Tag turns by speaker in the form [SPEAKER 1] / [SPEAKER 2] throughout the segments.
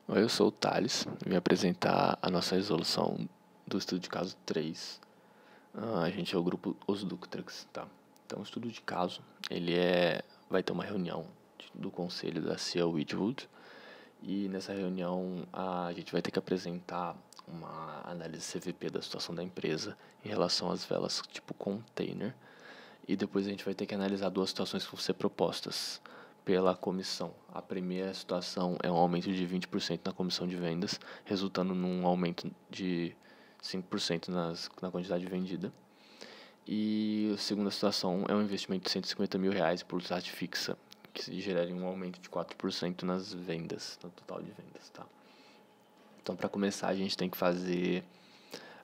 [SPEAKER 1] Oi, eu sou o Thales, vim apresentar a nossa resolução do estudo de caso 3. A gente é o grupo Os Ductrax, tá? Então, o estudo de caso, vai ter uma reunião do conselho da CIA Wedgwood, e nessa reunião a gente vai ter que apresentar uma análise CVP da situação da empresa em relação às velas tipo container, e depois a gente vai ter que analisar duas situações que vão ser propostas pela comissão. A primeira situação é um aumento de 20% na comissão de vendas, resultando num aumento de 5% na quantidade vendida. E a segunda situação é um investimento de R$ 150.000 por taxa fixa, que geraria um aumento de 4% nas vendas, no total de vendas, tá? Então, para começar, a gente tem que fazer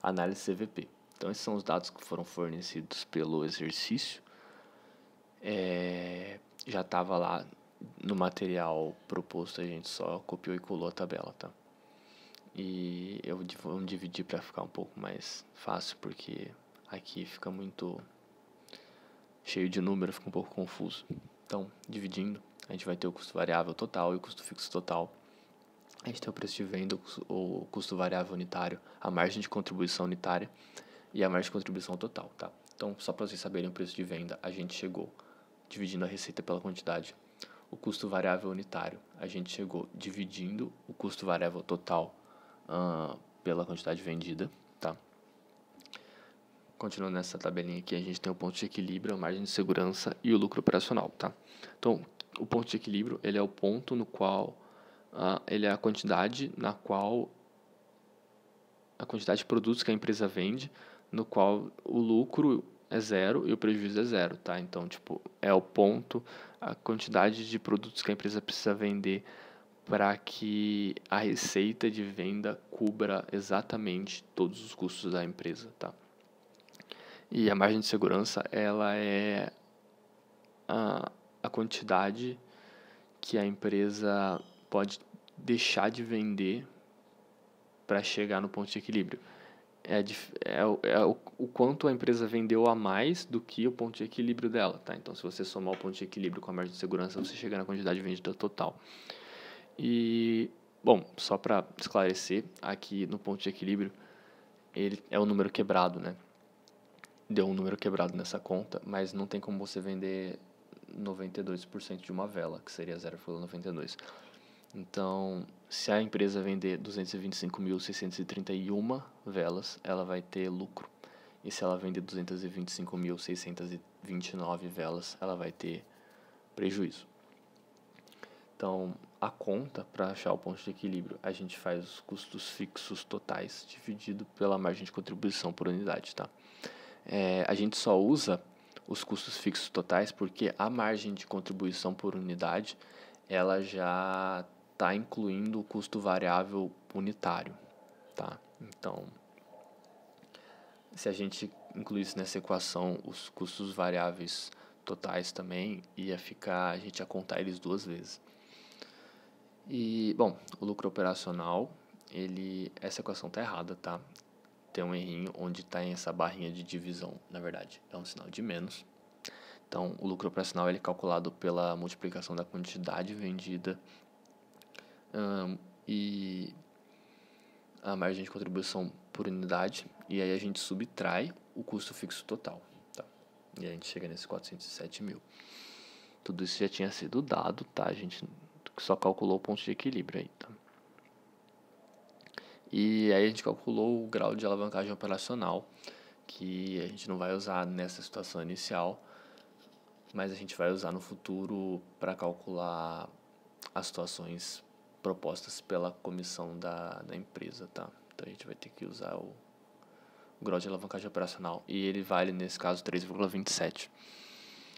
[SPEAKER 1] análise CVP. Então, esses são os dados que foram fornecidos pelo exercício. Já estava lá no material proposto, a gente só copiou e colou a tabela, tá? E vou dividir para ficar um pouco mais fácil, porque aqui fica muito cheio de número, fica um pouco confuso. Então, dividindo, a gente vai ter o custo variável total e o custo fixo total. A gente tem o preço de venda, o custo variável unitário, a margem de contribuição unitária e a margem de contribuição total, tá? Então, só para vocês saberem o preço de venda, a gente chegou dividindo a receita pela quantidade. O custo variável unitário, a gente chegou dividindo o custo variável total pela quantidade vendida, tá? Continuando nessa tabelinha aqui, a gente tem o ponto de equilíbrio, a margem de segurança e o lucro operacional, tá? Então, o ponto de equilíbrio, ele é o ponto no qual ele é a quantidade na qual a quantidade de produtos que a empresa vende, no qual o lucro é zero e o prejuízo é zero, tá? Então, tipo, é o ponto, a quantidade de produtos que a empresa precisa vender para que a receita de venda cubra exatamente todos os custos da empresa, tá? E a margem de segurança, ela é a quantidade que a empresa pode deixar de vender para chegar no ponto de equilíbrio. O quanto a empresa vendeu a mais do que o ponto de equilíbrio dela, tá? Então, se você somar o ponto de equilíbrio com a margem de segurança, você chega na quantidade vendida total. E, bom, só para esclarecer, aqui no ponto de equilíbrio, ele é um número quebrado, né? Deu um número quebrado nessa conta, mas não tem como você vender 92% de uma vela, que seria 0,92. Então, se a empresa vender 225.631 velas, ela vai ter lucro. E se ela vender 225.629 velas, ela vai ter prejuízo. Então, a conta, para achar o ponto de equilíbrio, a gente faz os custos fixos totais dividido pela margem de contribuição por unidade, tá? A gente só usa os custos fixos totais porque a margem de contribuição por unidade, ela já está incluindo o custo variável unitário, tá? Então, se a gente incluísse nessa equação os custos variáveis totais também, a gente ia contar eles duas vezes. E, bom, o lucro operacional, essa equação está errada, tá? Tem um errinho onde está essa barrinha de divisão, na verdade, é um sinal de menos. Então, o lucro operacional ele é calculado pela multiplicação da quantidade vendida e a margem de contribuição por unidade, e aí a gente subtrai o custo fixo total, tá? E a gente chega nesse 407 mil. Tudo isso já tinha sido dado, tá? A gente só calculou o ponto de equilíbrio aí, tá? E aí a gente calculou o grau de alavancagem operacional, que a gente não vai usar nessa situação inicial, mas a gente vai usar no futuro para calcular as situações propostas pela comissão da empresa, tá? Então a gente vai ter que usar o grau de alavancagem operacional, e ele vale, nesse caso, 3,27.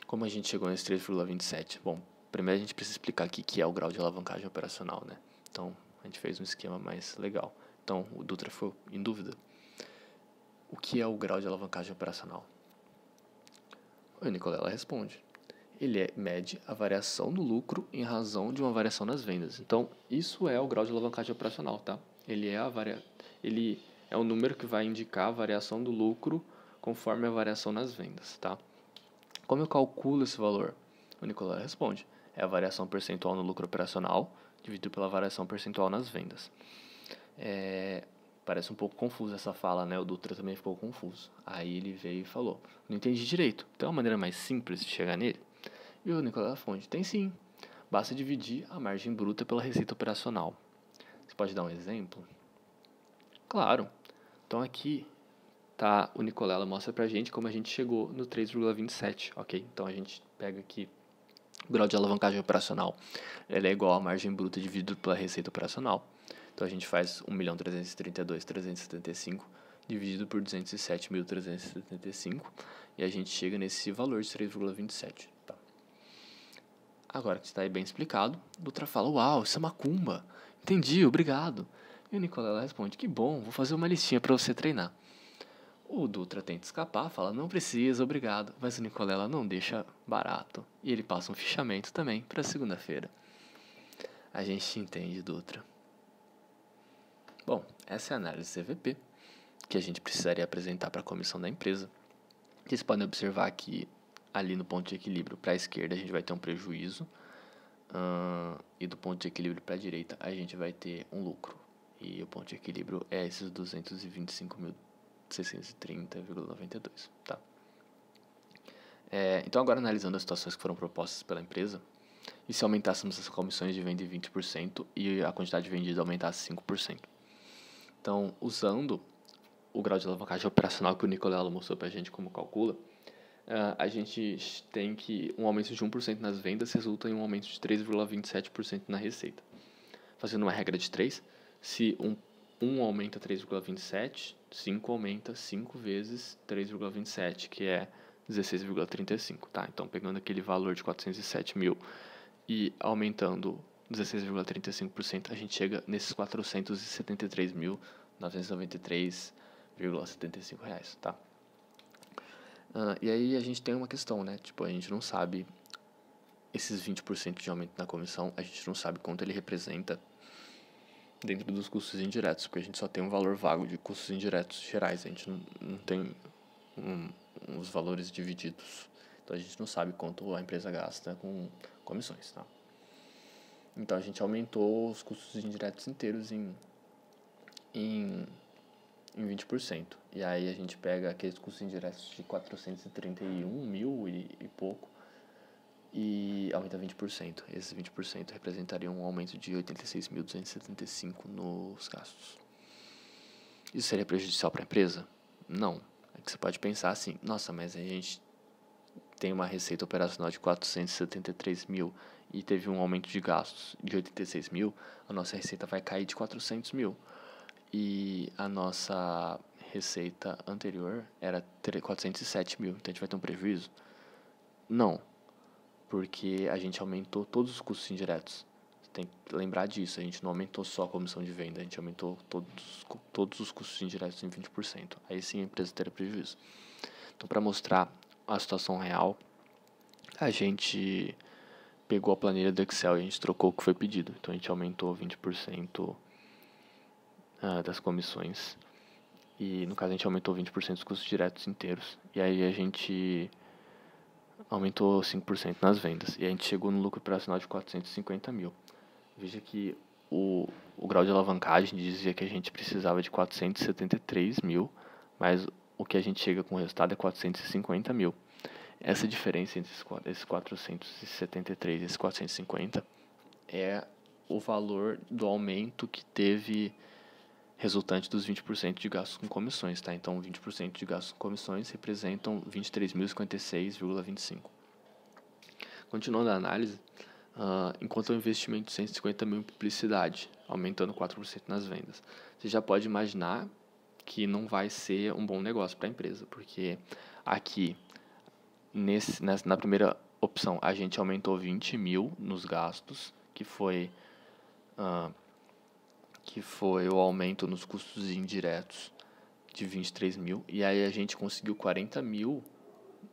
[SPEAKER 1] Como a gente chegou nesse 3,27? Bom, primeiro a gente precisa explicar aqui o que é o grau de alavancagem operacional, né? Então, a gente fez um esquema mais legal. Então, o Dutra ficou em dúvida. O que é o grau de alavancagem operacional? O Nicolela responde. Ele mede a variação do lucro em razão de uma variação nas vendas. Então, isso é o grau de alavancagem operacional, tá? Ele é um número que vai indicar a variação do lucro conforme a variação nas vendas, tá? Como eu calculo esse valor? O Nicolau responde. É a variação percentual no lucro operacional dividido pela variação percentual nas vendas. Parece um pouco confuso essa fala, né? O Dutra também ficou confuso. Aí ele veio e falou: não entendi direito. Tem uma maneira mais simples de chegar nele? E o Nicolau Lafond: tem sim. Basta dividir a margem bruta pela receita operacional. Você pode dar um exemplo? Claro. Então aqui tá, o Nicolela mostra pra gente como a gente chegou no 3,27, ok? Então a gente pega aqui o grau de alavancagem operacional, ela é igual à margem bruta dividido pela receita operacional. Então a gente faz 1.332.375 dividido por 207.375 e a gente chega nesse valor de 3,27. Tá. Agora que está aí bem explicado, o Dutra fala: uau, isso é macumba. Entendi, obrigado. E o Nicolela responde: que bom, vou fazer uma listinha para você treinar. O Dutra tenta escapar, fala: não precisa, obrigado. Mas o Nicolela não deixa barato. E ele passa um fichamento também para segunda-feira. A gente entende, Dutra. Bom, essa é a análise CVP que a gente precisaria apresentar para a comissão da empresa. Vocês podem observar que ali no ponto de equilíbrio para a esquerda a gente vai ter um prejuízo. E do ponto de equilíbrio para a direita a gente vai ter um lucro. E o ponto de equilíbrio é esses 225.630,92, tá? Então agora analisando as situações que foram propostas pela empresa, e se aumentássemos as comissões de venda em 20% e a quantidade vendida aumentasse 5%. Então, usando o grau de alavancagem operacional que o Nicolela mostrou pra gente como calcula, a gente tem que um aumento de 1% nas vendas resulta em um aumento de 3,27% na receita. Fazendo uma regra de 3, se 1 aumenta 3,27, 5 aumenta 5 vezes 3,27, que é 16,35, tá? Então, pegando aquele valor de 407 mil e aumentando 16,35%, a gente chega nesses 473.993,75 reais, tá? E aí a gente tem uma questão, né? Tipo, a gente não sabe esses 20% de aumento na comissão, a gente não sabe quanto ele representa dentro dos custos indiretos, porque a gente só tem um valor vago de custos indiretos gerais, a gente não tem os valores divididos. Então a gente não sabe quanto a empresa gasta com comissões, tá? Então a gente aumentou os custos indiretos inteiros em 20%. E aí a gente pega aqueles custos indiretos de 431 mil e pouco e aumenta 20%. Esses 20% representariam um aumento de 86.275 nos gastos. Isso seria prejudicial para a empresa? Não. É que você pode pensar assim: nossa, mas a gente tem uma receita operacional de 473 mil e teve um aumento de gastos de 86 mil, a nossa receita vai cair de 400 mil. E a nossa receita anterior era 407 mil, então a gente vai ter um prejuízo? Não, porque a gente aumentou todos os custos indiretos. Você tem que lembrar disso, a gente não aumentou só a comissão de venda, a gente aumentou todos os custos indiretos em 20%. Aí sim a empresa teria prejuízo. Então, para mostrar a situação real, a gente pegou a planilha do Excel e a gente trocou o que foi pedido. Então a gente aumentou 20% das comissões e no caso a gente aumentou 20% dos custos diretos inteiros e aí a gente aumentou 5% nas vendas e a gente chegou no lucro operacional de 450 mil. Veja que o grau de alavancagem dizia que a gente precisava de 473 mil, mas o que a gente chega com o resultado é 450 mil. Essa diferença entre esses 473 e esses 450 é o valor do aumento que teve resultante dos 20% de gastos com comissões, tá? Então, 20% de gastos com comissões representam 23.056,25. Continuando a análise, enquanto o investimento de 150 mil em publicidade, aumentando 4% nas vendas, você já pode imaginar que não vai ser um bom negócio para a empresa, porque aqui, na primeira opção, a gente aumentou 20 mil nos gastos, que foi o aumento nos custos indiretos de 23 mil, e aí a gente conseguiu 40 mil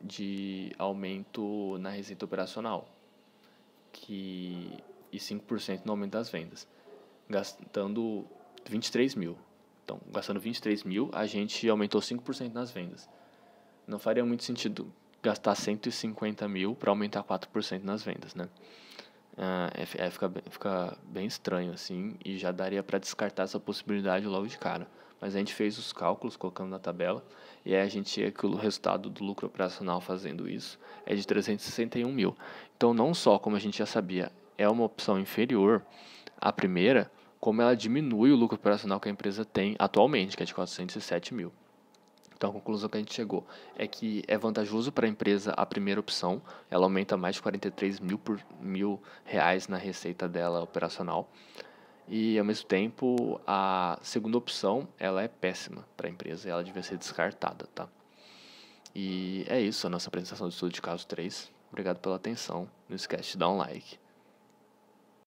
[SPEAKER 1] de aumento na receita operacional e 5% no aumento das vendas, gastando 23 mil. Então, gastando 23 mil, a gente aumentou 5% nas vendas. Não faria muito sentido gastar 150 mil para aumentar 4% nas vendas, né? Fica bem estranho assim, e já daria para descartar essa possibilidade logo de cara. Mas a gente fez os cálculos, colocando na tabela, e aí a gente tinha que o resultado do lucro operacional fazendo isso é de 361 mil. Então, não só, como a gente já sabia, é uma opção inferior à primeira, como ela diminui o lucro operacional que a empresa tem atualmente, que é de 407 mil. Então, a conclusão que a gente chegou é que é vantajoso para a empresa a primeira opção, ela aumenta mais de 43 mil reais na receita dela operacional, e ao mesmo tempo a segunda opção ela é péssima para a empresa, ela devia ser descartada, tá? E é isso, a nossa apresentação do estudo de caso 3. Obrigado pela atenção, não esquece de dar um like.